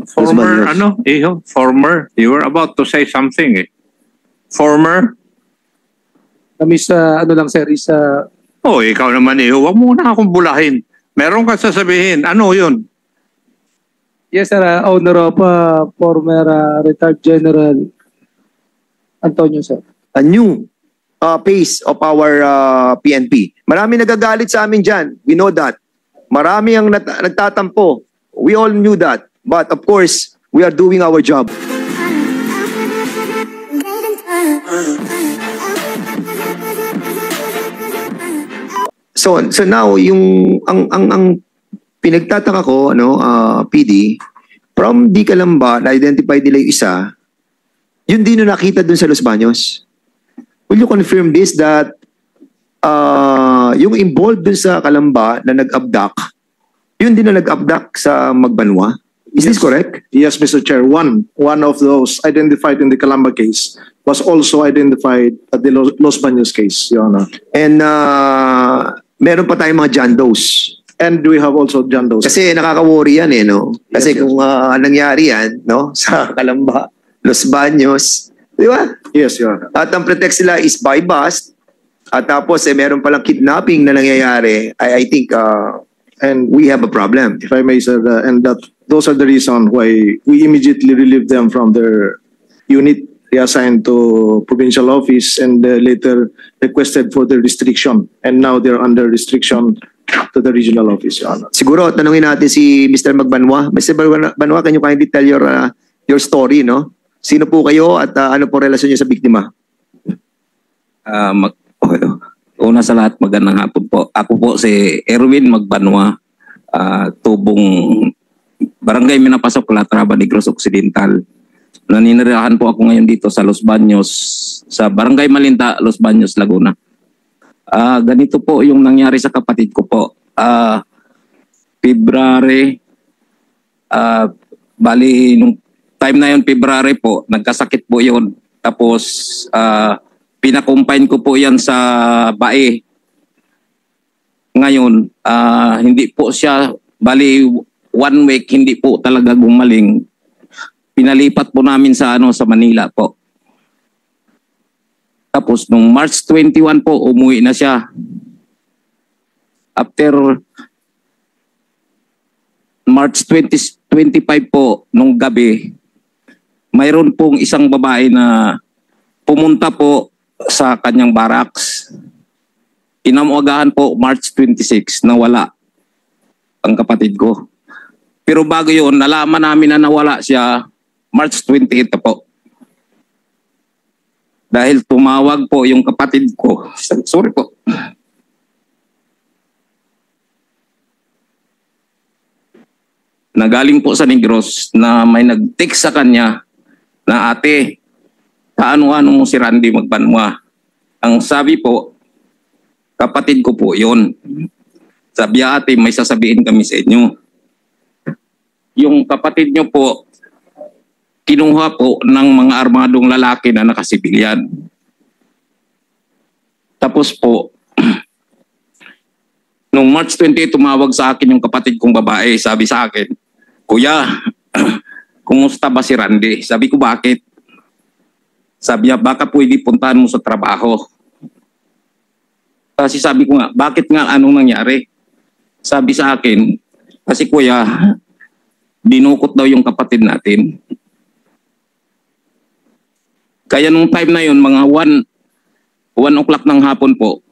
Former, Baños. ano, Iho? Former. You were about to say something, eh. Former? Miss, ano lang sir, is Oh, ikaw naman, Iho. Huwag mo na akong bulahin. Meron ka sasabihin. Ano yun? yes sir, owner of former retired General Antonio sir. A new face of our PNP. Marami nagagalit sa amin dyan. We know that. Marami ang nagtatampo. We all knew that. But of course, we are doing our job. So now yung ang pinagtataka ko PD from Di Calamba na identified nila yung isa, yun din na nakita dun sa Los Baños. Will you confirm this that yung involved dun sa Calamba na nag-abduct, yun din na nag-abduct sa Magbanwa? Is this correct? Yes, Mr. Chair. One of those identified in the Calamba case was also identified at the Los Baños case, Your Honor. And meron pa tayong mga John Does. And we have also John Does. Kasi nakaka-worry yan no? Kasi Yes, yes. kung nangyari yan, no? Sa Calamba, Los Baños, di ba? Yes, Your Honor. At ang pretext nila is buy bust. At tapos meron palang kidnapping na nangyayari. I think And we have a problem. if I may, sir, and those are the reason why we immediately relieved them from their unit reassigned to provincial office and later requested for the restriction. And now they're under restriction to the regional office, Your Honor. Siguro tanungin natin si Mr. Magbanwa. Mr. Magbanwa, can you kindly tell your story, no? Sino po kayo at ano po relasyon niyo sa biktima? Una sa lahat, magandang hapon po. Ako po si Erwin Magbanwa, tubong Barangay Minapasok, Calatrava, Negros Occidental. Naninirahan po ako ngayon dito sa Los Baños, sa Barangay Malinta, Los Baños, Laguna. Ganito po yung nangyari sa kapatid ko po. February, bali nung time na yun, February po, nagkasakit po yun. Tapos, pinakumpine ko po yan sa bae. Ngayon, hindi po siya, bali 1 week, hindi po talaga gumaling. Pinalipat po namin sa Manila po. Tapos nung March 21 po, umuwi na siya. After March 25 po, nung gabi, mayroon pong isang babae na pumunta po sa kanyang barracks. Inamuagahan po March 26 na wala ang kapatid ko. Pero bago yun, nalaman namin na nawala siya March 28 po. Dahil tumawag po yung kapatid ko. Sorry po. Nagaling po sa Negros na may nag-text sa kanya na ate, paano-ano mo si Randy Magbanwa? Ang sabi po, kapatid ko po yun. Sabi ate, may sasabihin kami sa inyo. Yung kapatid nyo po, kinuha po ng mga armadong lalaki na nakasibilyan. Tapos po, nung March 28, tumawag sa akin yung kapatid kong babae. Sabi sa akin, Kuya, kumusta ba si Randy? Sabi ko, bakit? Sabi niya, baka pwede puntahan mo sa trabaho. Kasi sabi ko nga, bakit nga, anong nangyari? Sabi sa akin, kasi kuya, dinukot daw yung kapatid natin. Kaya nung time na yun, mga 1 o'clock ng hapon po,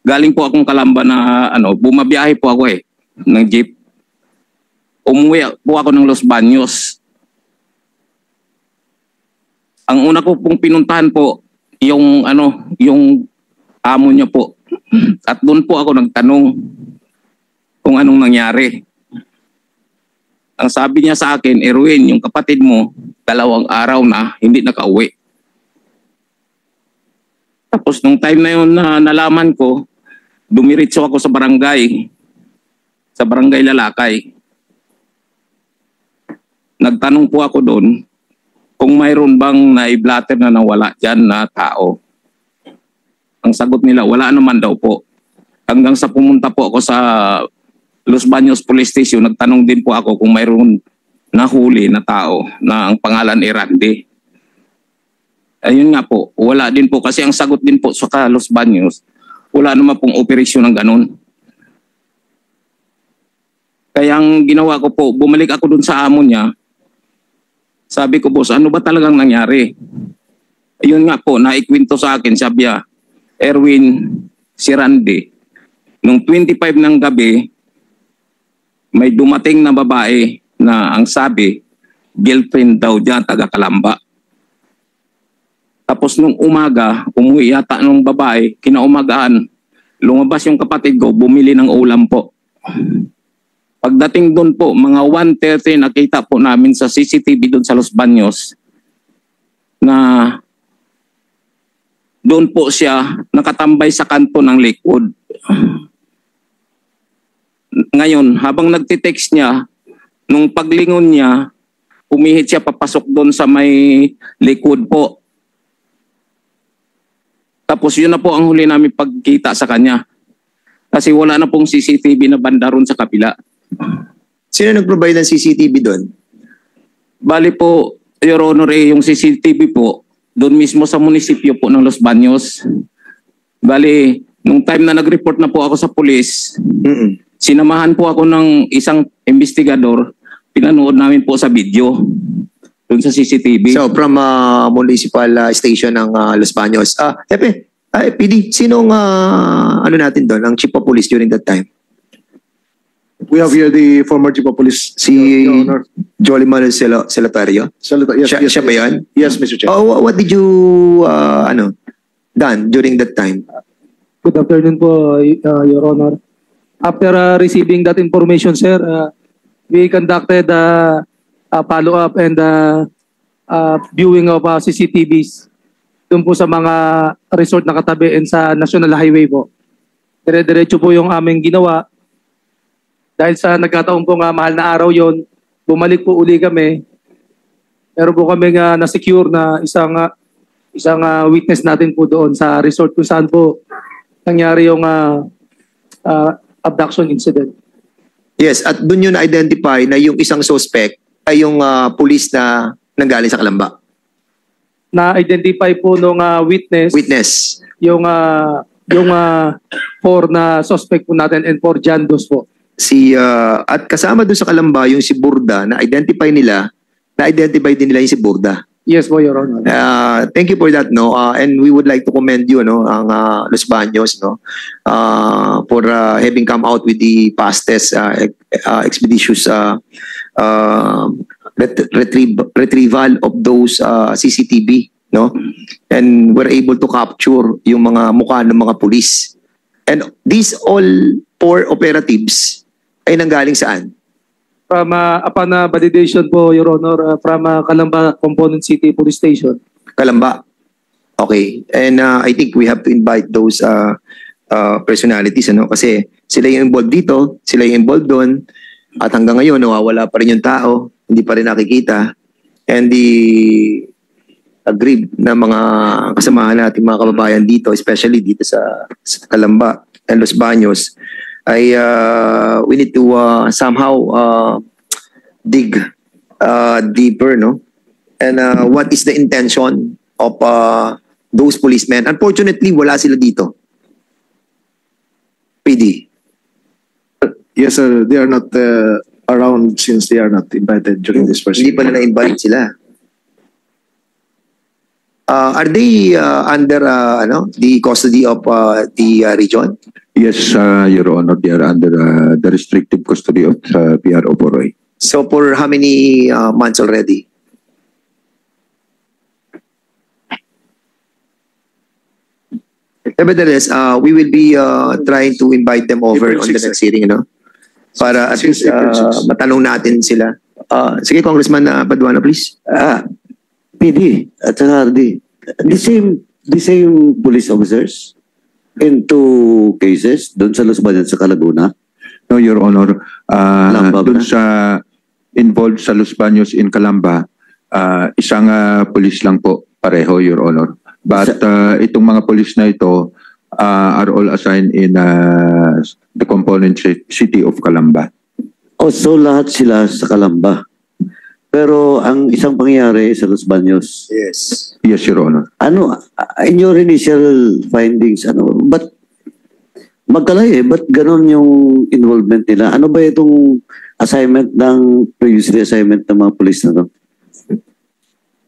galing po akong Calamba na bumabiyahe po ako ng jeep. Umuwi po ako ng Los Baños. Ang una ko pong pinuntahan po, yung amo niya po. At doon po ako nagtanong kung anong nangyari. Ang sabi niya sa akin, Erwin, yung kapatid mo, 2 araw na, hindi nakauwi. Tapos nung time na yun na nalaman ko, dumiritso ako sa barangay Lalakay. Nagtanong po ako doon kung mayroon bang naiblatter na nawala dyan na tao. Ang sagot nila, wala naman daw po. Hanggang sa pumunta po ako sa Los Baños Police Station, nagtanong din po ako kung mayroon nahuli na tao na ang pangalan ay Randy. Ayun nga po, wala din po kasi ang sagot din po sa Los Baños, wala naman pong operasyon ng ganun. Kaya ang ginawa ko po, bumalik ako dun sa amo niya. Sabi ko, boss, ano ba talagang nangyari? Ayun nga po, naikwento sa akin, sabi niya, Erwin, si Randy, nung 25 ng gabi, may dumating na babae na ang sabi, girlfriend daw niya, taga Calamba. Tapos nung umaga, umuwi yata nung babae, kinaumagaan, lumabas yung kapatid ko, bumili ng ulam po. Pagdating doon po, mga 1:30, nakita po namin sa CCTV doon sa Los Baños na doon po siya nakatambay sa kanto ng likod. Ngayon, habang nagtitext niya, nung paglingon niya, umihit siya papasok doon sa may likod po. Tapos yun na po ang huli namin pagkita sa kanya. Kasi wala na pong CCTV na banda ron sa kapila. Sino nag-provide ng CCTV doon? Bali po, Your Honor, yung CCTV po, doon mismo sa munisipyo po ng Los Baños. Bali, nung time na nag-report na po ako sa pulis, sinamahan po ako ng isang investigador, pinanood namin po sa video doon sa CCTV. So, from municipal station ng Los Baños. PD, sinong ano natin doon, ang chief of police during that time? We have here the former chief of police, Si Your Honor. Jolly Manuel Celatario? Yes, Siya ba yan? Yes, Mr. Chair. Oh, what did you done during that time? Good afternoon po, Your Honor. After receiving that information, sir, we conducted a follow-up and viewing of CCTVs doon po sa mga resort na katabi and sa National Highway po. Dire-diretso po yung aming ginawa. Dahil sa nagkataon po nga mahal na araw yon, bumalik po uli kami. Meron po kami nga na-secure na isang witness natin po doon sa resort kung saan po nangyari yung abduction incident. Yes, at doon yun na-identify na yung isang suspect ay yung police na nanggaling sa Calamba. Na-identify po nung witness yung 4 na suspect po natin and 4 Jandos po. At kasama doon sa Calamba yung si Burda na identify din nila yung si Burda. Yes po, Your Honor. Thank you for that, no. And we would like to commend you, no, ang Los Baños, no, for having come out with the fastest expeditious retrieval of those CCTV, no, and we're able to capture yung mga mukha ng mga pulis. And these all 4 operatives ay nanggaling saan? From upon validation po, Your Honor, from Calamba Component City Police Station. Calamba. Okay. And I think we have to invite those personalities, ano, kasi sila yung involved dito, sila yung involved doon, at hanggang ngayon nawawala pa rin yung tao, hindi pa rin nakikita. And the agreed na mga kasamahan natin, mga kababayan dito, especially dito sa Calamba and Los Baños, ay we need to somehow dig deeper, no? And what is the intention of those policemen? Unfortunately, wala sila dito. PD. Yes, sir. They are not around since they are not invited during this first. Hindi pa na na-invite sila. Are they under the custody of the region? Yes, Your Honor, they are under the restrictive custody of PRO Poroy. So for how many months already? Nevertheless, we will be trying to invite them over April on the 6, next hearing, no? Para at least April 6. matanong natin sila. Sige, Congressman Paduano, please. PD at saka RD, the same police officers in 2 cases doon sa Los Baños sa Laguna. No, Your Honor, Calamba ba? dun sa involved sa Los Baños in Calamba, isang police lang po pareho, Your Honor. But itong mga police na ito are all assigned in the component city of Calamba. Oh, so lahat sila sa Calamba. Pero ang isang pangyayari sa Los Baños. Yes. Yes, Your Honor. Ano, in your initial findings, ba't magkalay ba't ganun yung involvement nila? Ano ba itong assignment ng previously assignment ng mga police na to?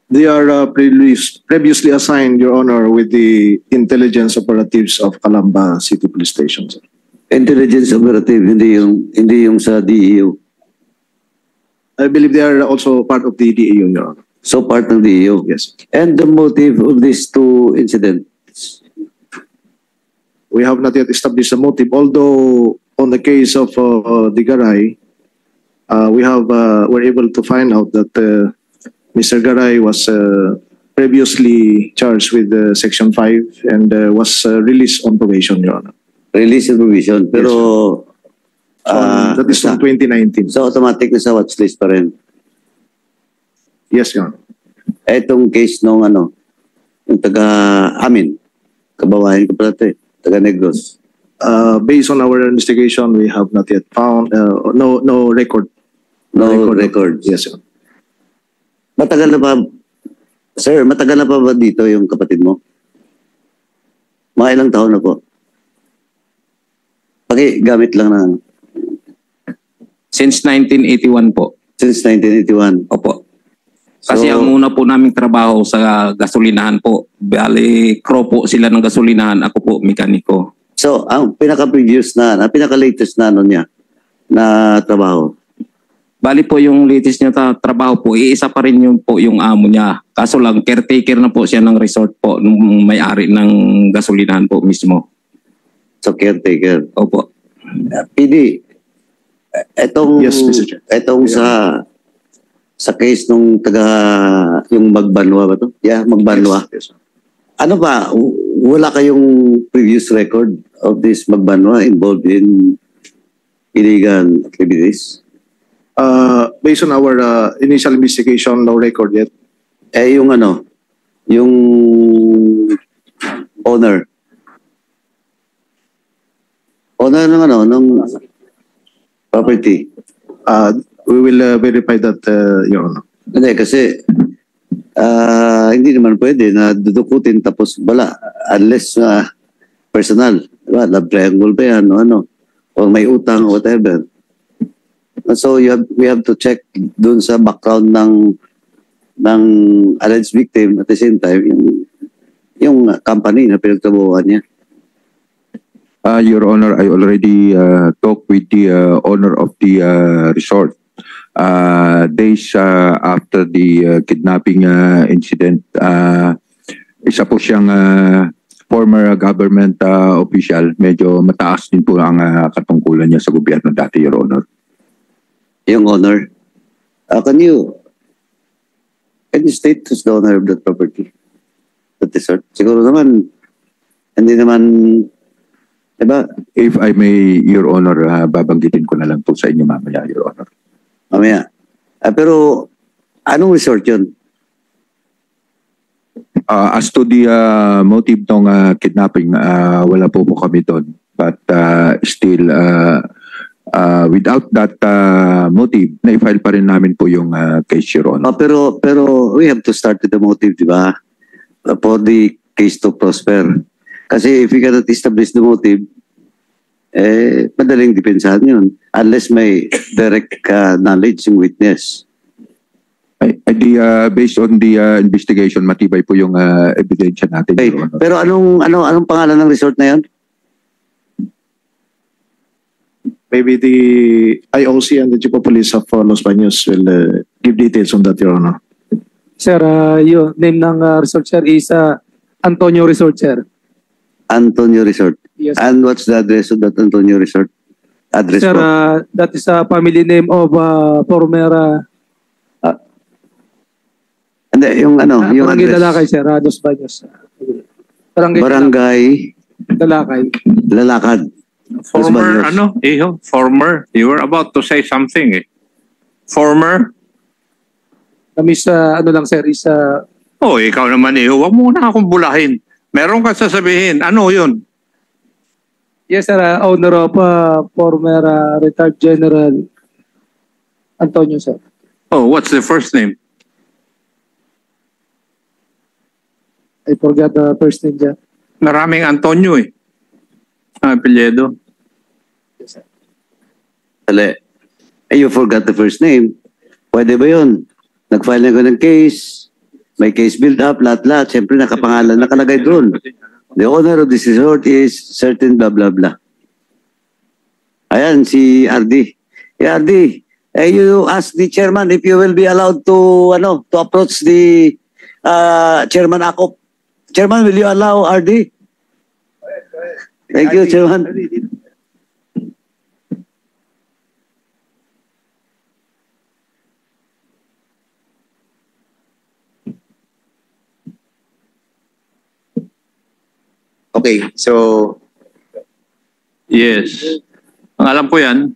They are previously assigned, Your Honor, with the intelligence operatives of Calamba City Police Station, sir. Intelligence operative, hindi yung sa DEO. I believe they are also part of the DAU, Your Honor. So part ng DEO. Yes. And the motive of these two incidents? We have not yet established a motive, although on the case of the Garay, we're able to find out that Mr. Garay was previously charged with Section 5 and was released on probation, Your Honor. Release and provision. Pero That is from 2019. so automatic na sa watchlist pa rin. Yes, Your Honor. Etong case nung yung taga-amin, kabawahin ko pala ito taga Negros. Based on our investigation, we have not yet found no record. No records. Yes, Your Honor. Matagal na pa, sir, matagal na pa ba dito yung kapatid mo? Mga ilang taon na po? Gamit lang na Since 1981 po. since 1981. Opo. Kasi So- ang una po naming trabaho sa gasolinahan po, bali crew po sila ng gasolinahan, ako po mekaniko. So, ang pinaka-previous pinaka-latest na niya na trabaho. Bali po yung latest niya trabaho po, iisa pa rin yung po yung amo niya. Kaso lang, caretaker na po siya ng resort po, nung may-ari ng gasolinahan po mismo. So, caretaker. Opo. PD, etong, Yes, Mr. Chair. etong sa case nung yung Magbanwa ba to? Yeah, Magbanwa. Yes, sir. Ano ba, wala kayong previous record of this Magbanwa involved in illegal activities? Based on our initial investigation, no record yet. Yung yung owner ng property. We will verify that, Your Honor. Hindi, kasi hindi naman pwede na dudukutin tapos wala unless personal. Diba? Love triangle ba yan o may utang o whatever. So we have to check dun sa background ng alleged victim at the same time yung company na pinagtrabahuan niya. Your Honor, I already talked with the owner of the resort. Days after the kidnapping incident, isa po siyang former government official. Medyo mataas din po ang katungkulan niya sa gobyerno dati, Your Honor. Yung owner. Can you state who's the owner of that property? That resort? Siguro naman, hindi naman, diba? If I may, Your Honor, babanggitin ko na lang po sa inyo mamaya, Your Honor. Mamaya. Pero, anong resort yun? As to the motive ng kidnapping, wala po kami doon. But still, without that motive, na-file pa rin namin po yung case, Your Honor. Pero we have to start with the motive, di ba? For the case to prosper. Kasi if we cannot establish the motive, madaling depensahan yun. Unless may direct knowledge yung witness. Based on the investigation, matibay po yung ebidensya natin, Okay. Your Honor. Pero anong pangalan ng resort na yun? Maybe the IOC and the Chief of Police of Los Baños will give details on that, Your Honor. Sir, yung name ng resort, sir, is Antonio Resort, sir. Antonio Resort. Yes. And what's the address of that Antonio Resort? Address Sir, po? that is a family name of former Hindi, yung yung Barangay address. Dalakay, sir, Los Baños. Barangay Dalakay. Lalakad. Los Former, Baños. former. You were about to say something, eh. Former? Kami sa, lang, sir, is Oh, ikaw naman, huwag mo na akong bulahin. Meron ka sasabihin. Ano yun? yes, sir, owner of former retired General Antonio, sir. Oh, what's the first name? I forgot the first name dyan. Maraming Antonio eh. Ang apelyido. Dali. You forgot the first name. Pwede ba yun? Nag-file na ko ng case, may case build-up, lahat-lahat. Siyempre, nakapangalan, nakalagay doon. The owner of this resort is certain blah, blah, blah. Ayan, si RD. Hey, RD, you ask the chairman if you will be allowed to approach the Chairman Akop. Chairman, will you allow RD? Thank you, Chairman. Okay, so Yes. Ang alam ko yan,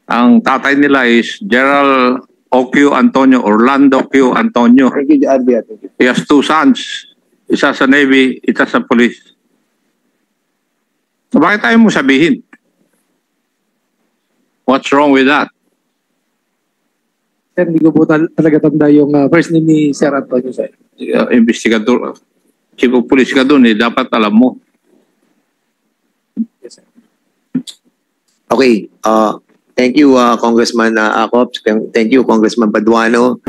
ang tatay nila is Gerald O.Q. Antonio, Orlando Q. Antonio. thank you, RD. Thank you. He has two sons. Isa sa Navy, isa sa police. So bakit tayo mo sabihin? What's wrong with that? Sir, hindi ko po talaga tanda yung first name ni Sir Antonio, sir. Investigador, chief of police ka doon eh, dapat alam mo. Okay, thank you, Congressman Acop. Thank you, Congressman Paduano.